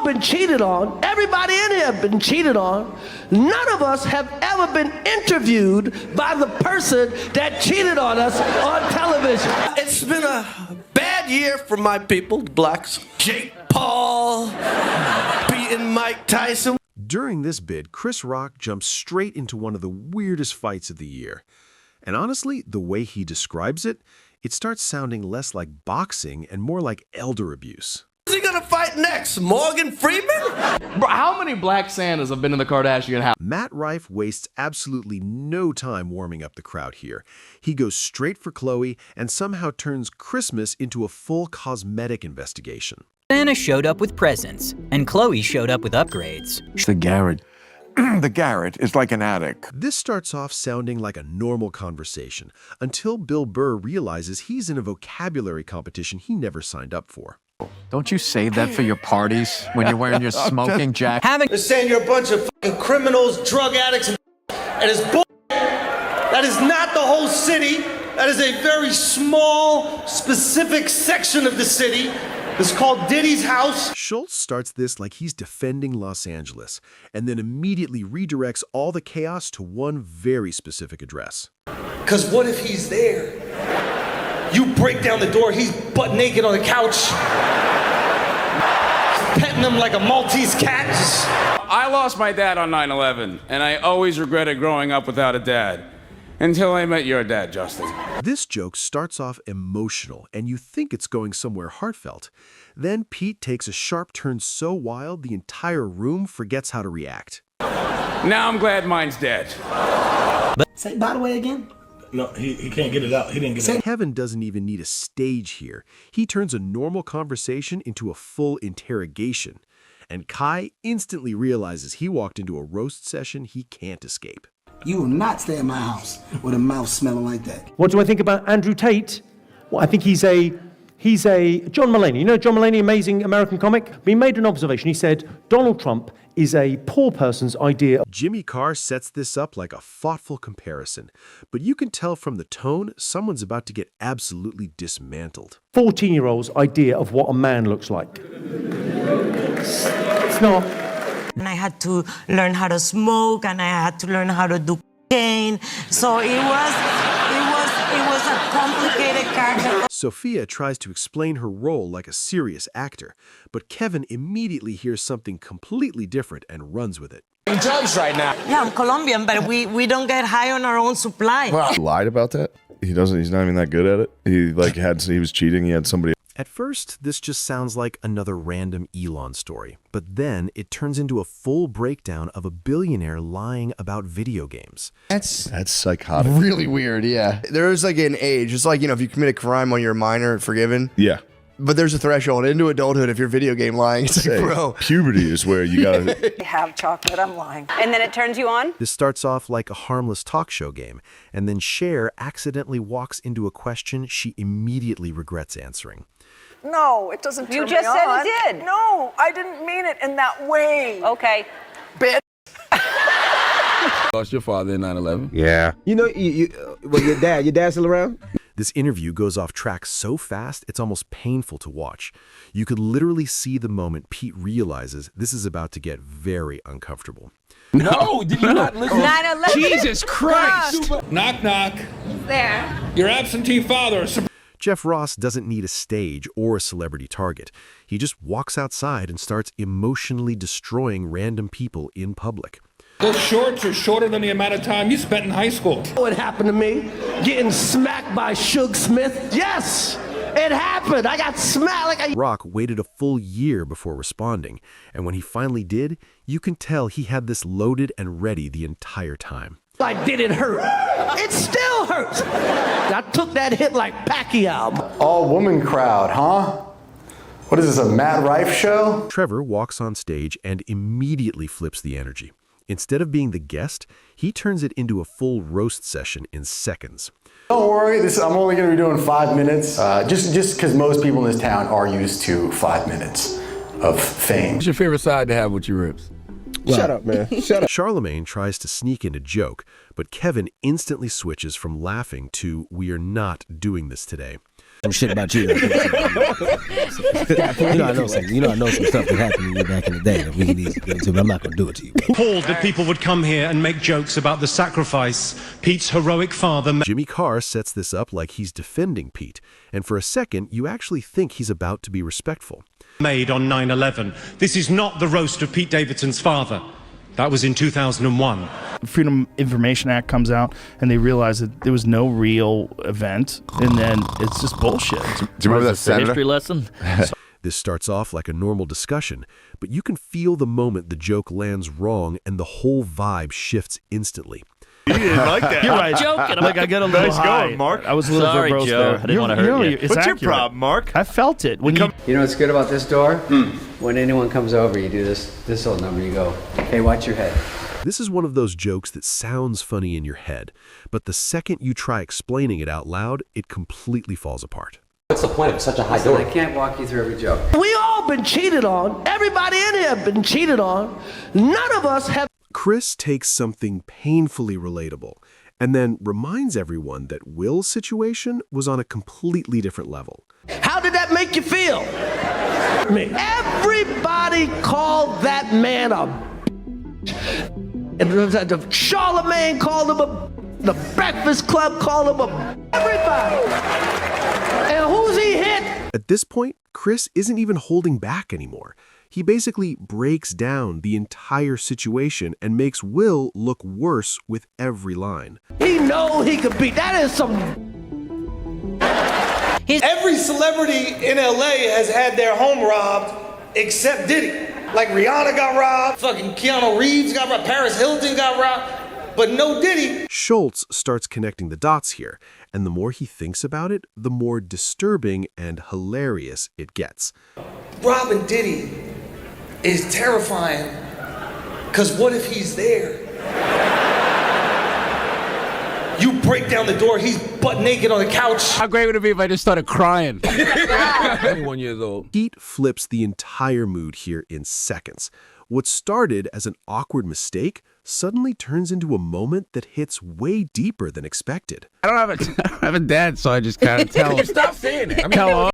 been cheated on. Everybody in here have been cheated on. None of us have ever been interviewed by the person that cheated on us on television. It's been a bad year for my people, the blacks. Jake Paul beating Mike Tyson. During this bid, Chris Rock jumps straight into one of the weirdest fights of the year. And honestly, the way he describes it, it starts sounding less like boxing and more like elder abuse. Who's he gonna fight next? Morgan Freeman? Bro, how many black Santas have been in the Kardashian house? Matt Rife wastes absolutely no time warming up the crowd here. He goes straight for Khloe and somehow turns Christmas into a full cosmetic investigation. Santa showed up with presents, and Khloe showed up with upgrades. The garret. The garret is like an attic. This starts off sounding like a normal conversation until Bill Burr realizes he's in a vocabulary competition he never signed up for. Don't you save that for your parties when you're wearing your smoking jacket? They're saying you're a bunch of fucking criminals, drug addicts, and it's bull. That is not the whole city. That is a very small, specific section of the city. It's called Diddy's house. Schultz starts this like he's defending Los Angeles, and then immediately redirects all the chaos to one very specific address. Because what if he's there? You break down the door, he's butt naked on the couch, petting him like a Maltese cat. I lost my dad on 9/11, and I always regretted growing up without a dad. Until I met your dad, Justin. This joke starts off emotional, and you think it's going somewhere heartfelt. Then Pete takes a sharp turn so wild the entire room forgets how to react. Now I'm glad mine's dead. Say by the way again? No, he can't get it out. He didn't get it out. Kevin doesn't even need a stage here. He turns a normal conversation into a full interrogation. And Kai instantly realizes he walked into a roast session he can't escape. You will not stay in my house with a mouth smelling like that. What do I think about Andrew Tate? Well, I think he's a John Mulaney. You know John Mulaney, amazing American comic? But he made an observation. He said, Donald Trump is a poor person's idea. Jimmy Carr sets this up like a thoughtful comparison, but you can tell from the tone someone's about to get absolutely dismantled. 14-year-old's idea of what a man looks like. It's not. And I had to learn how to smoke, and I had to learn how to do cocaine. So it was a complicated character. Sophia tries to explain her role like a serious actor, but Kevin immediately hears something completely different and runs with it. Judge right now. Yeah, I'm Colombian, but we don't get high on our own supply. Well, he lied about that. He's not even that good at it. He was cheating. He had somebody. At first, this just sounds like another random Elon story, but then it turns into a full breakdown of a billionaire lying about video games. That's psychotic. Really weird, yeah. There's like an age. It's like, if you commit a crime when you're a minor, forgiven. Yeah. But there's a threshold into adulthood if you're video game lying. It's like, bro. Puberty is where you gotta... Have chocolate, I'm lying. And then it turns you on? This starts off like a harmless talk show game, and then Cher accidentally walks into a question she immediately regrets answering. No, it doesn't turn me on. You just said it did. No, I didn't mean it in that way. Okay. Bitch. Lost your father in 9/11? Yeah. Well, your dad's still around? This interview goes off track so fast, it's almost painful to watch. You could literally see the moment Pete realizes this is about to get very uncomfortable. No, did you not listen? 9/11. Jesus Christ! Knock, knock. Who's there? Your absentee father. Jeff Ross doesn't need a stage or a celebrity target. He just walks outside and starts emotionally destroying random people in public. Those shorts are shorter than the amount of time you spent in high school. What happened to me? Getting smacked by Suge Smith? Yes! It happened! I got smacked like a... Rock waited a full year before responding, and when he finally did, you can tell he had this loaded and ready the entire time. Like, did it hurt? It still hurts! I took that hit like Pacquiao. All-woman crowd, huh? What is this, a Matt Rife show? Trevor walks on stage and immediately flips the energy. Instead of being the guest, he turns it into a full roast session in seconds. Don't worry, I'm only going to be doing 5 minutes, just because most people in this town are used to 5 minutes of fame. What's your favorite side to have with your ribs? Shut up, man. Shut up. Charlemagne tries to sneak in a joke, but Kevin instantly switches from laughing to "we are not doing this today." some shit about you. I know some stuff that happened to you back in the day that we can easily get into, but I'm not going to do it to you. Appalled that people would come here and make jokes about the sacrifice Pete's heroic father made. Jimmy Carr sets this up like he's defending Pete, and for a second, you actually think he's about to be respectful. Made on 9/11. This is not the roast of Pete Davidson's father. That was in 2001. Freedom Information Act comes out, and they realize that there was no real event, and then it's just bullshit. Do you remember that senator? History lesson? This starts off like a normal discussion, but you can feel the moment the joke lands wrong and the whole vibe shifts instantly. You didn't like that. You're right. Joking. Like I get a little high. Going, Mark. I was a little Sorry, verbose Joe. there. I didn't want to hurt you. It's What's accurate. your problem, Mark? I felt it when you. You know what's good about this door? When anyone comes over, you do this old number. You go, hey, watch your head. This is one of those jokes that sounds funny in your head, but the second you try explaining it out loud, it completely falls apart. What's the point of such a high door? I can't walk you through every joke. We all been cheated on. Everybody in here been cheated on. None of us have. Chris takes something painfully relatable and then reminds everyone that Will's situation was on a completely different level. How did that make you feel? Everybody called that man a. Charlemagne called him a. The Breakfast Club called him a. Everybody. And who's he hit? At this point, Chris isn't even holding back anymore. He basically breaks down the entire situation and makes Will look worse with every line. He know he could beat. That is some. Every celebrity in LA has had their home robbed except Diddy. Like Rihanna got robbed, fucking Keanu Reeves got robbed, Paris Hilton got robbed, but no Diddy. Schultz starts connecting the dots here, and the more he thinks about it, the more disturbing and hilarious it gets. Robbing Diddy is terrifying, because what if he's there? You break down the door, he's butt naked on the couch. How great would it be if I just started crying? 21 years old. Pete flips the entire mood here in seconds. What started as an awkward mistake suddenly turns into a moment that hits way deeper than expected. I don't have a dad, so I just kind of tell. Stop saying it. Tell